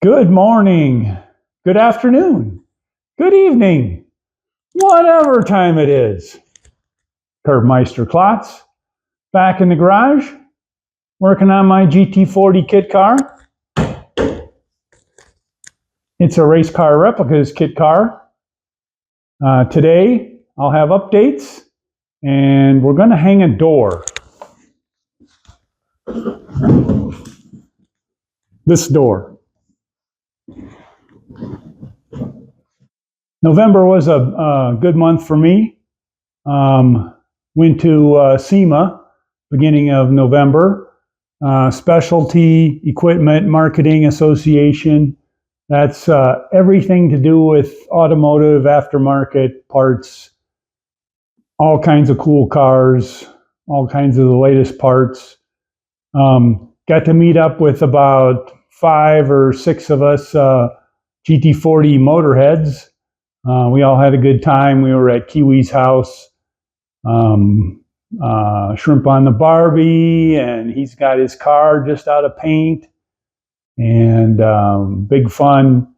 Good morning, good afternoon, good evening, whatever time it is. Curbmeister Klotz, back in the garage, working on my GT40 kit car. It's a race car replicas kit car. Today, I'll have updates, and we're going to hang a door. This door. November was a good month for me. Went to SEMA beginning of November, Specialty Equipment Marketing Association. That's everything to do with automotive aftermarket parts, all kinds of cool cars, all kinds of the latest parts. Got to meet up with about 5 or 6 of us GT40 motorheads. We all had a good time. We were at Kiwi's house. Shrimp on the Barbie, and he's got his car just out of paint, and big fun.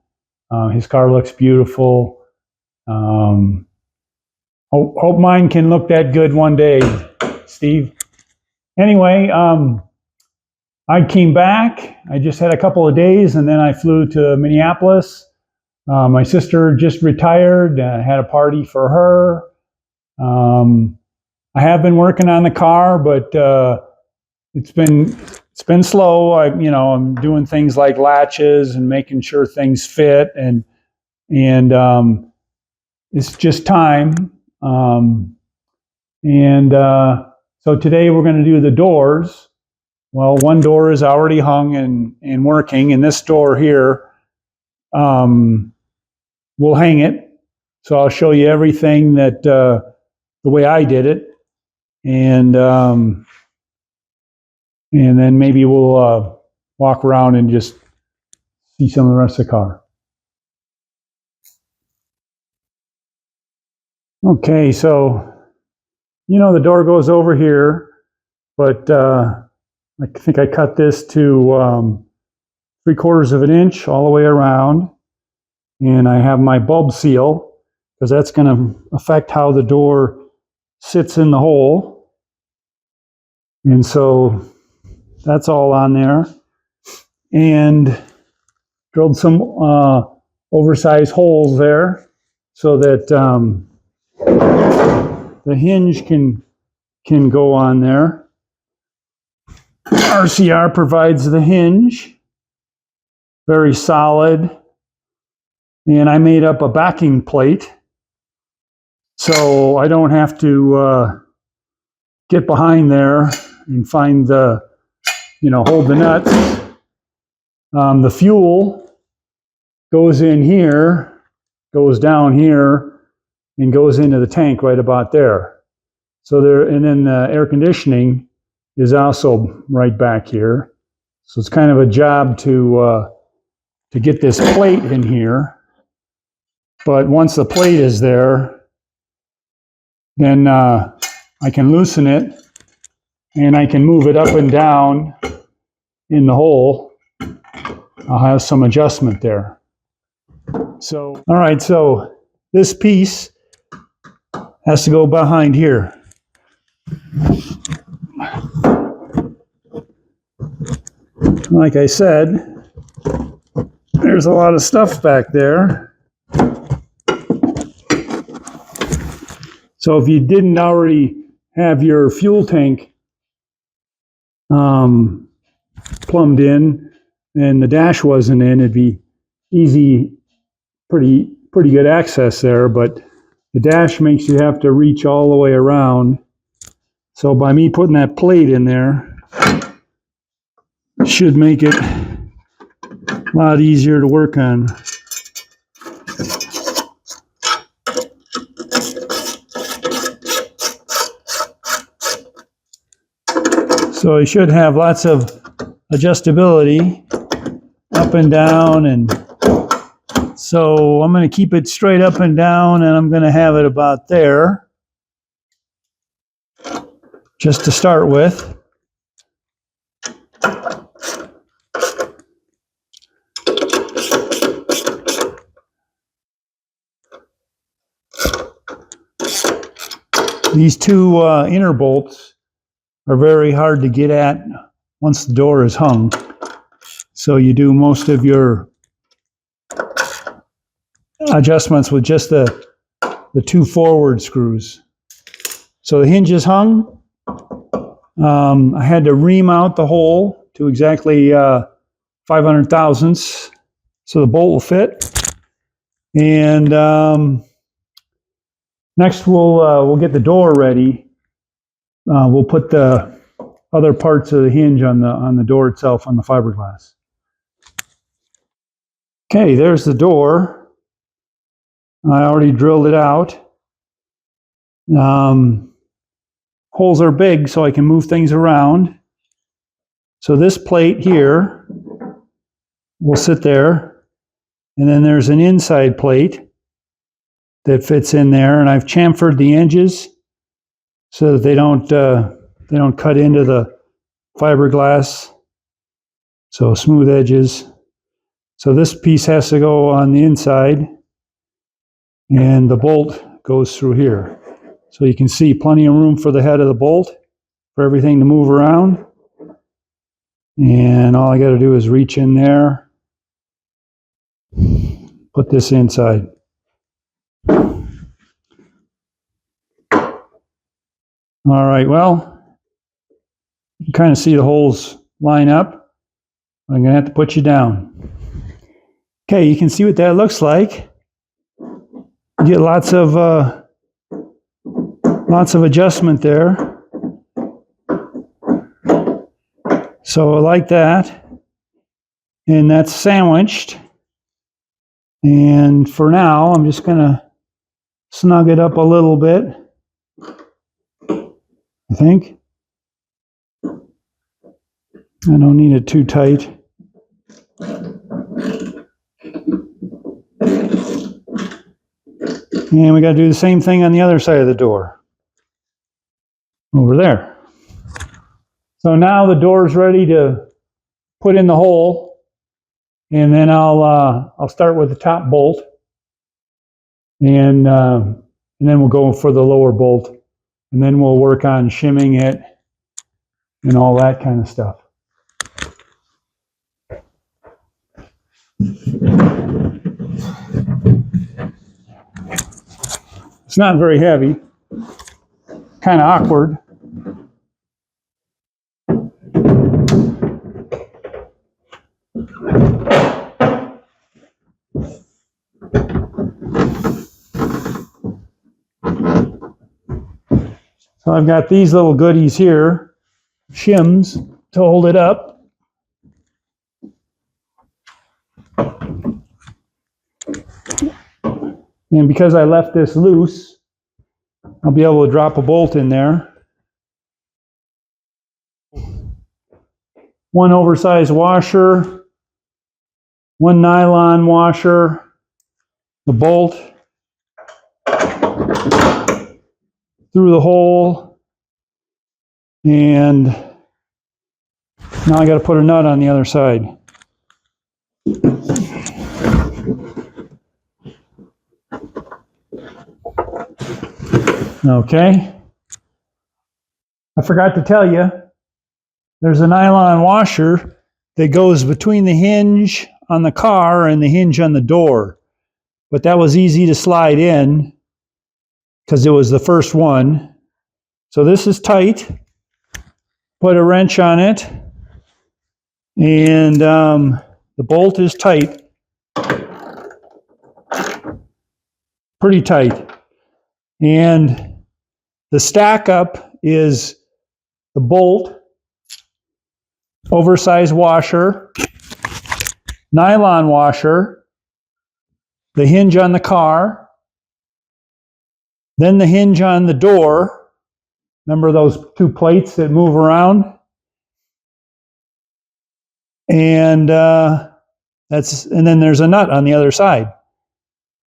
His car looks beautiful. Hope mine can look that good one day, Steve. Anyway, I came back. I just had a couple of days, and then I flew to Minneapolis. My sister just retired. I had a party for her. I have been working on the car, but it's been slow. I'm doing things like latches and making sure things fit, and it's just time. So today we're going to do the doors. Well, one door is already hung and working, and this door here, we'll hang it. So I'll show you everything that the way I did it. And then maybe we'll walk around and just see some of the rest of the car. Okay, so the door goes over here, but I think I cut this to 3/4 of an inch all the way around, and I have my bulb seal because that's going to affect how the door sits in the hole. And so that's all on there. And drilled some oversized holes there so that the hinge can go on there. RCR provides the hinge, very solid. And I made up a backing plate so I don't have to get behind there and find hold the nuts. The fuel goes in here, goes down here, and goes into the tank right about there. So and then the air conditioning is also right back here. So it's kind of a job to get this plate in here. But once the plate is there, then I can loosen it, and I can move it up and down in the hole. I'll have some adjustment there. So, all right, so this piece has to go behind here. Like I said, there's a lot of stuff back there. So if you didn't already have your fuel tank plumbed in and the dash wasn't in, it'd be easy, pretty good access there, but the dash makes you have to reach all the way around. So by me putting that plate in there, it should make it a lot easier to work on. So you should have lots of adjustability up and down, and so I'm going to keep it straight up and down, and I'm going to have it about there just to start with. These two inner bolts are very hard to get at once the door is hung. So you do most of your adjustments with just the two forward screws. So the hinge is hung. I had to remount the hole to exactly 500 thousandths so the bolt will fit. And next we'll get the door ready. We'll put the other parts of the hinge on the door itself on the fiberglass. Okay, there's the door. I already drilled it out. Holes are big, so I can move things around. So this plate here will sit there, and then there's an inside plate that fits in there, and I've chamfered the edges so that they don't cut into the fiberglass. So smooth edges. So this piece has to go on the inside, and the bolt goes through here. So you can see plenty of room for the head of the bolt, for everything to move around. And all I got to do is reach in there, put this inside. All right, well, you can kind of see the holes line up. I'm going to have to put you down. Okay, you can see what that looks like. You get lots of adjustment there. So like that, and that's sandwiched. And for now, I'm just going to snug it up a little bit, I think. I don't need it too tight. And we got to do the same thing on the other side of the door. Over there. So now the door's ready to put in the hole, and then I'll start with the top bolt, and then we'll go for the lower bolt, and then we'll work on shimming it and all that kind of stuff. It's not very heavy, kind of awkward. So I've got these little goodies here, shims, to hold it up. And because I left this loose, I'll be able to drop a bolt in there. One oversized washer, one nylon washer, the bolt through the hole, and now I got to put a nut on the other side. Okay. I forgot to tell you, there's a nylon washer that goes between the hinge on the car and the hinge on the door. But that was easy to slide in because it was the first one. So this is tight. Put a wrench on it. And the bolt is tight. Pretty tight. And the stack up is the bolt, oversized washer, nylon washer, the hinge on the car, then the hinge on the door. Remember those two plates that move around? And then there's a nut on the other side.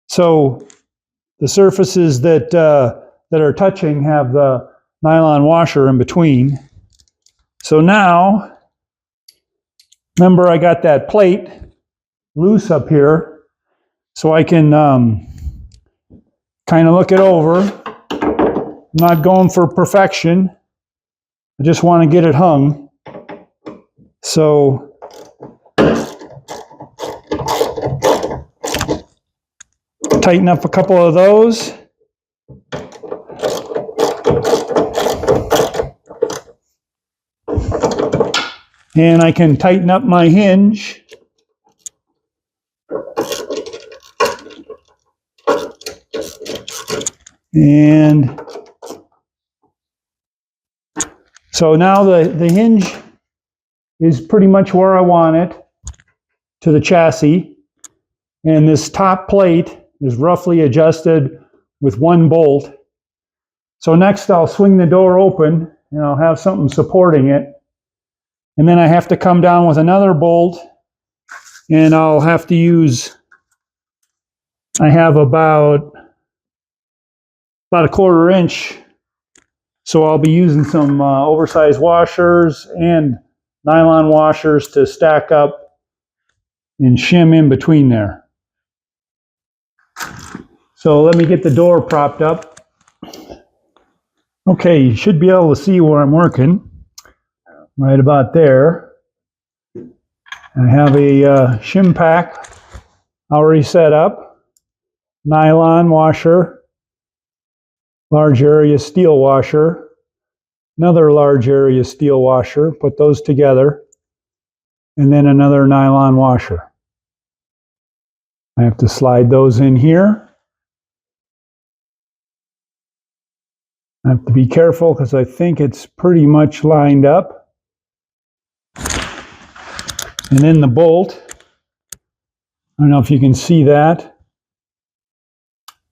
So the surfaces that are touching have the nylon washer in between. So now, remember I got that plate loose up here, so I can kind of look it over not going for perfection. I just want to get it hung. So tighten up a couple of those. And I can tighten up my hinge. And so now the hinge is pretty much where I want it to the chassis. And this top plate is roughly adjusted with one bolt. So next I'll swing the door open and I'll have something supporting it. And then I have to come down with another bolt, and I'll have to use, I have about a 1/4 inch. So I'll be using some oversized washers and nylon washers to stack up and shim in between there. So let me get the door propped up. Okay, you should be able to see where I'm working. Right about there. I have a shim pack already set up. Nylon washer, large area steel washer, another large area steel washer, put those together, and then another nylon washer. I have to slide those in here. I have to be careful because I think it's pretty much lined up. And then the bolt, I don't know if you can see that.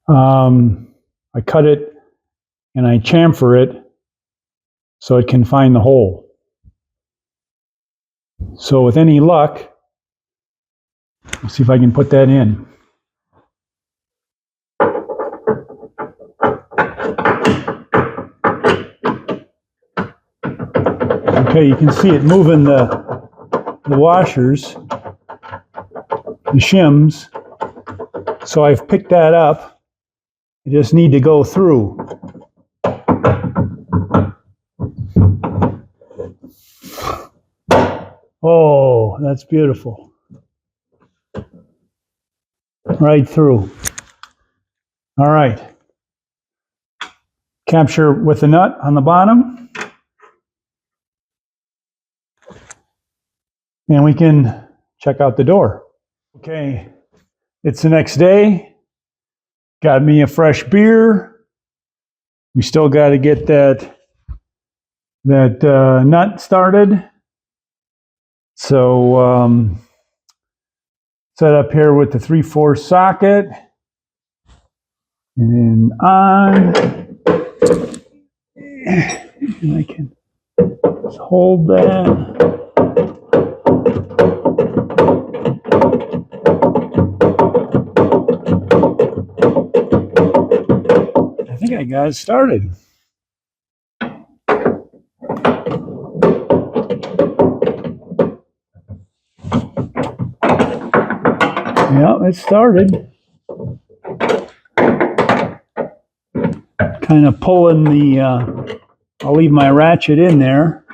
I cut it and I chamfer it so it can find the hole. So with any luck, let's see if I can put that in. Okay, you can see it moving the washers, the shims. So I've picked that up. I just need to go through. Oh, that's beautiful. Right through. All right. Capture with the nut on the bottom. And we can check out the door. Okay, it's the next day. Got me a fresh beer. We still got to get that nut started. So set up here with the 3/4 socket, and then on, and I can just hold that. I think I got it started. Yeah, it started. Kind of pulling the, I'll leave my ratchet in there.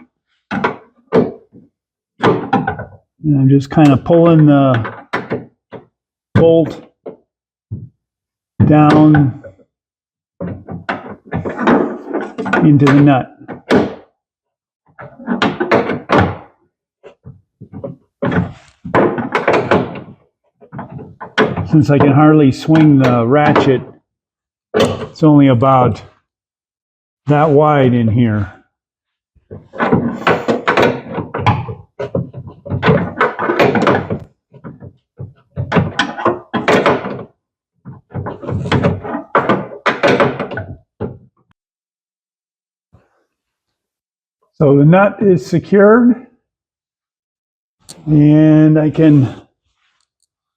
And I'm just kind of pulling the bolt down into the nut. Since I can hardly swing the ratchet, it's only about that wide in here. So the nut is secured, and I can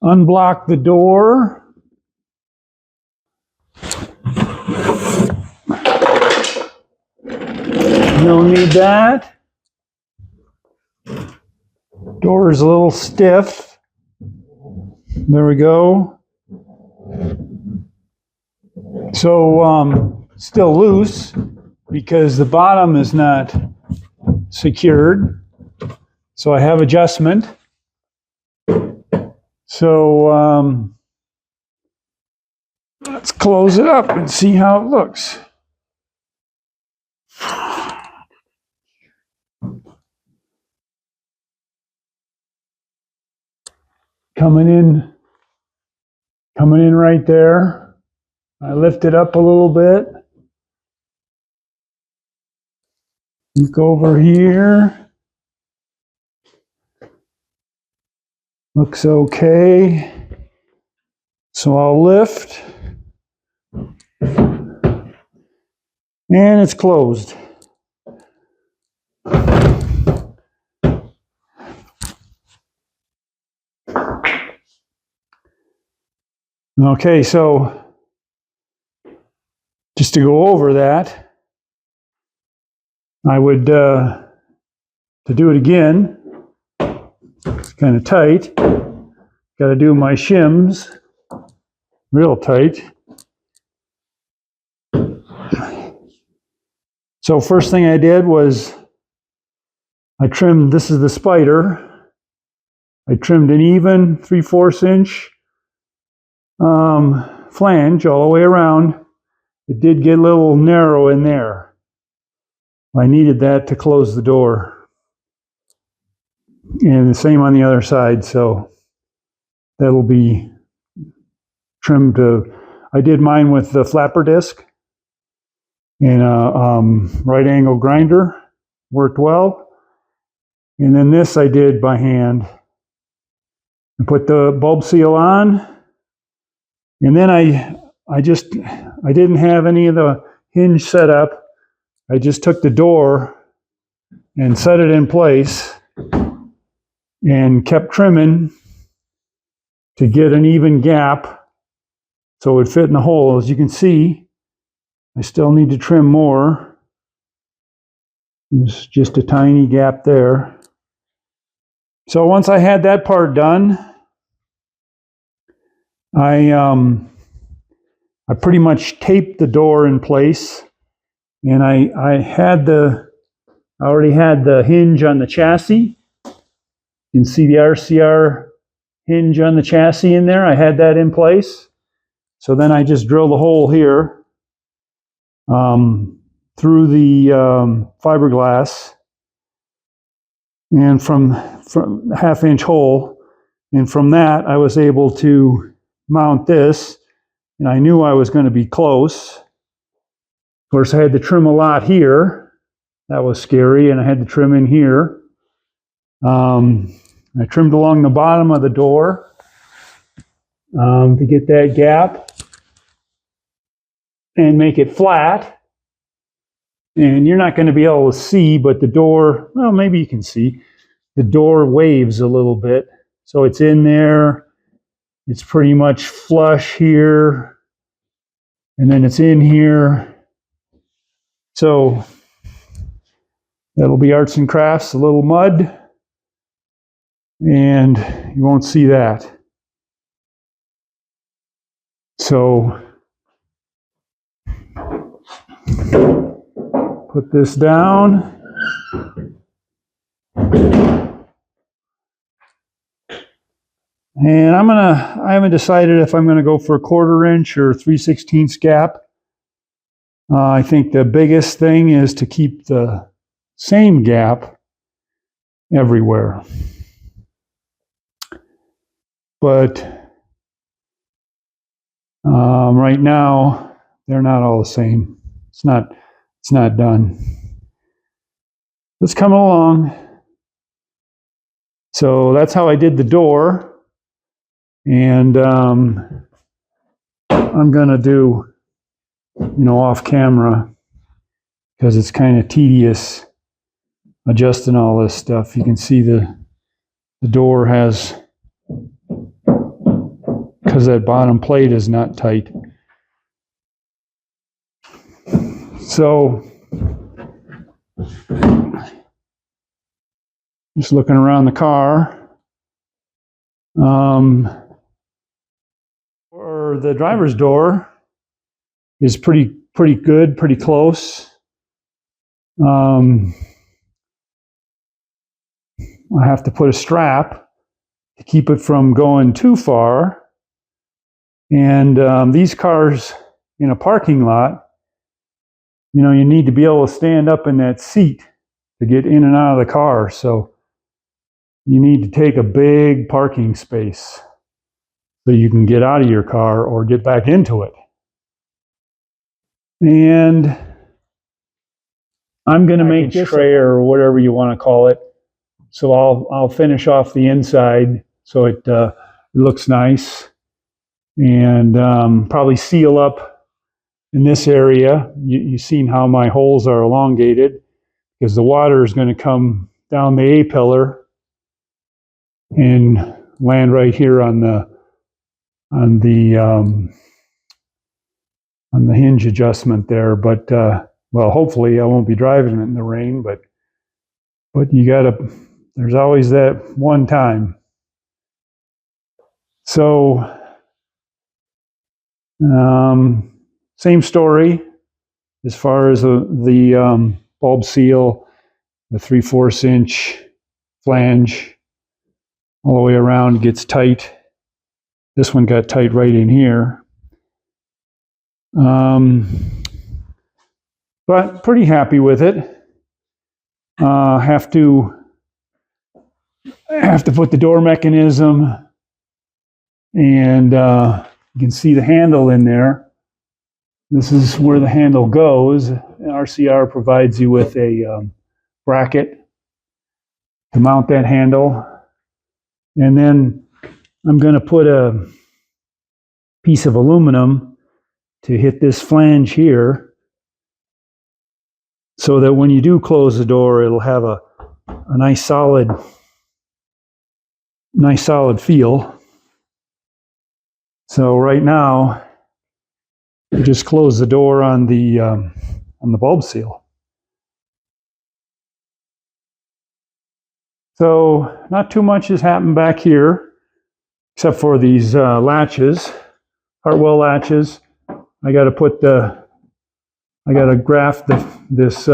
unblock the door. Don't need that. Door is a little stiff. There we go. So still loose because the bottom is not secured. So I have adjustment. So let's close it up and see how it looks. Coming in right there. I lift it up a little bit. Look over here. Looks okay. So I'll lift. And it's closed. Okay, so just to go over that, I would, to do it again, it's kind of tight. Got to do my shims real tight. So first thing I did was I trimmed, this is the spider. I trimmed an even 3/4 inch flange all the way around. It did get a little narrow in there. I needed that to close the door. And the same on the other side, so that'll be trimmed to, I did mine with the flapper disc and a right angle grinder, worked well. And then this I did by hand. I put the bulb seal on, and then I didn't have any of the hinge set up. I just took the door and set it in place and kept trimming to get an even gap so it would fit in the hole. As you can see, I still need to trim more. There's just a tiny gap there. So once I had that part done, I pretty much taped the door in place, and I already had the hinge on the chassis. You can see the RCR hinge on the chassis in there. I had that in place. So then I just drilled a hole here through the fiberglass, and from 1/2 inch hole. And from that, I was able to mount this, and I knew I was going to be close. Of course, I had to trim a lot here. That was scary, and I had to trim in here. I trimmed along the bottom of the door to get that gap and make it flat. And you're not going to be able to see, but the door, well, maybe you can see, the door waves a little bit. So it's in there. It's pretty much flush here. And then it's in here. So that'll be arts and crafts, a little mud. And you won't see that. So put this down. And I haven't decided if I'm gonna go for a 1/4 inch or 3/16 gap. I think the biggest thing is to keep the same gap everywhere. But right now, they're not all the same. It's not done. It's coming along. So that's how I did the door. And I'm gonna do, off camera, because it's kind of tedious adjusting all this stuff. You can see the door has, because that bottom plate is not tight. So just looking around the car. Or the driver's door is pretty pretty good, pretty close. I have to put a strap to keep it from going too far. And these cars in a parking lot, you know, you need to be able to stand up in that seat to get in and out of the car. So you need to take a big parking space so you can get out of your car or get back into it. And I'm going to make this tray or whatever you want to call it. So I'll finish off the inside so it looks nice, and probably seal up in this area. You've seen how my holes are elongated because the water is going to come down the A-pillar and land right here on the hinge adjustment there. But well, hopefully I won't be driving it in the rain, but you gotta, there's always that one time. So same story as far as the bulb seal, the 3/4 inch flange all the way around gets tight. This one got tight right in here. But pretty happy with it. Have to put the door mechanism, and you can see the handle in there. This is where the handle goes. RCR provides you with a bracket to mount that handle. And then I'm going to put a piece of aluminum to hit this flange here so that when you do close the door, it'll have a nice solid feel. So right now, you just close the door on the bulb seal. So not too much has happened back here, except for these latches, Hartwell latches. I got to graft this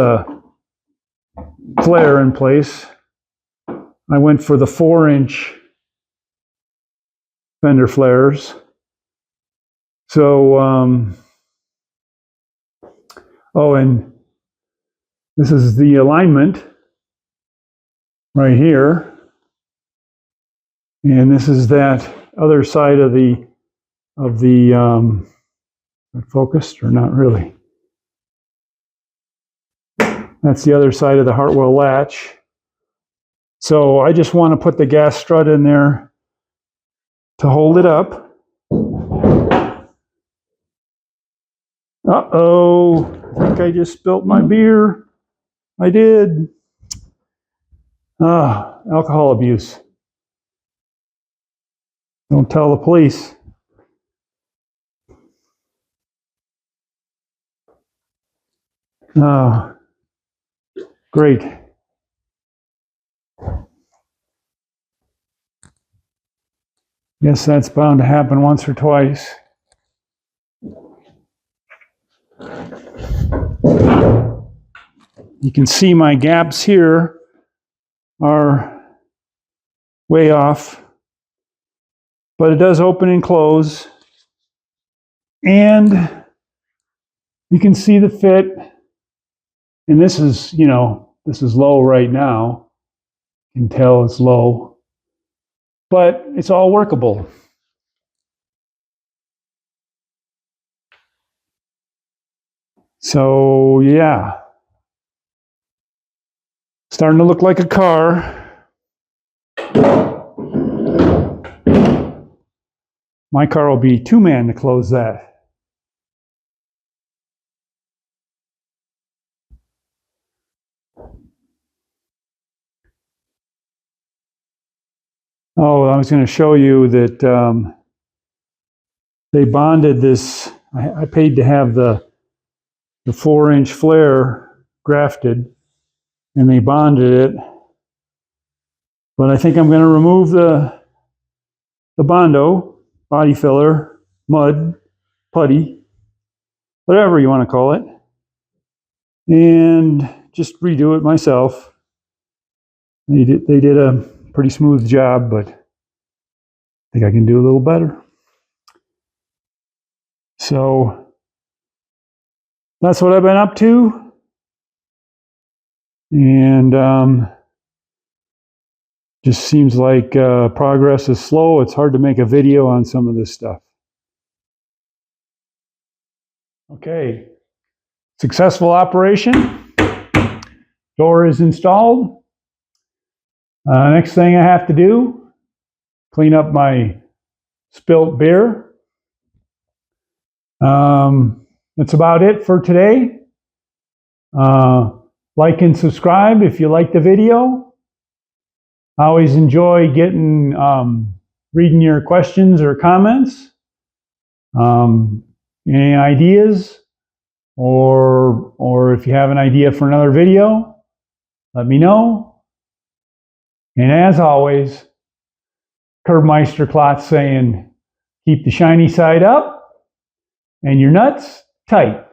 flare in place. I went for the 4-inch fender flares. So, oh, and this is the alignment right here. And this is that other side of the focused or not really. That's the other side of the Hartwell latch. So I just want to put the gas strut in there to hold it up. Uh-oh, I think I just spilt my beer. I did. Alcohol abuse. Don't tell the police. Oh, great. Guess that's bound to happen once or twice. You can see my gaps here are way off, but it does open and close. And you can see the fit. And this is, you know, this is low right now. You can tell it's low, but it's all workable. So yeah, starting to look like a car. My car will be 2-man to close that. Oh, I was going to show you that they bonded this. I paid to have the 4-inch flare grafted, and they bonded it. But I think I'm going to remove the Bondo body filler, mud, putty, whatever you want to call it, and just redo it myself. They did a pretty smooth job, but I think I can do a little better. So that's what I've been up to, and just seems like progress is slow. It's hard to make a video on some of this stuff. Okay, successful operation. Door is installed. Next thing I have to do, clean up my spilt beer. That's about it for today. Like and subscribe if you like the video. I always enjoy reading your questions or comments. Any ideas, or if you have an idea for another video, let me know. And as always, Curbmeister Klotz saying, keep the shiny side up and your nuts tight.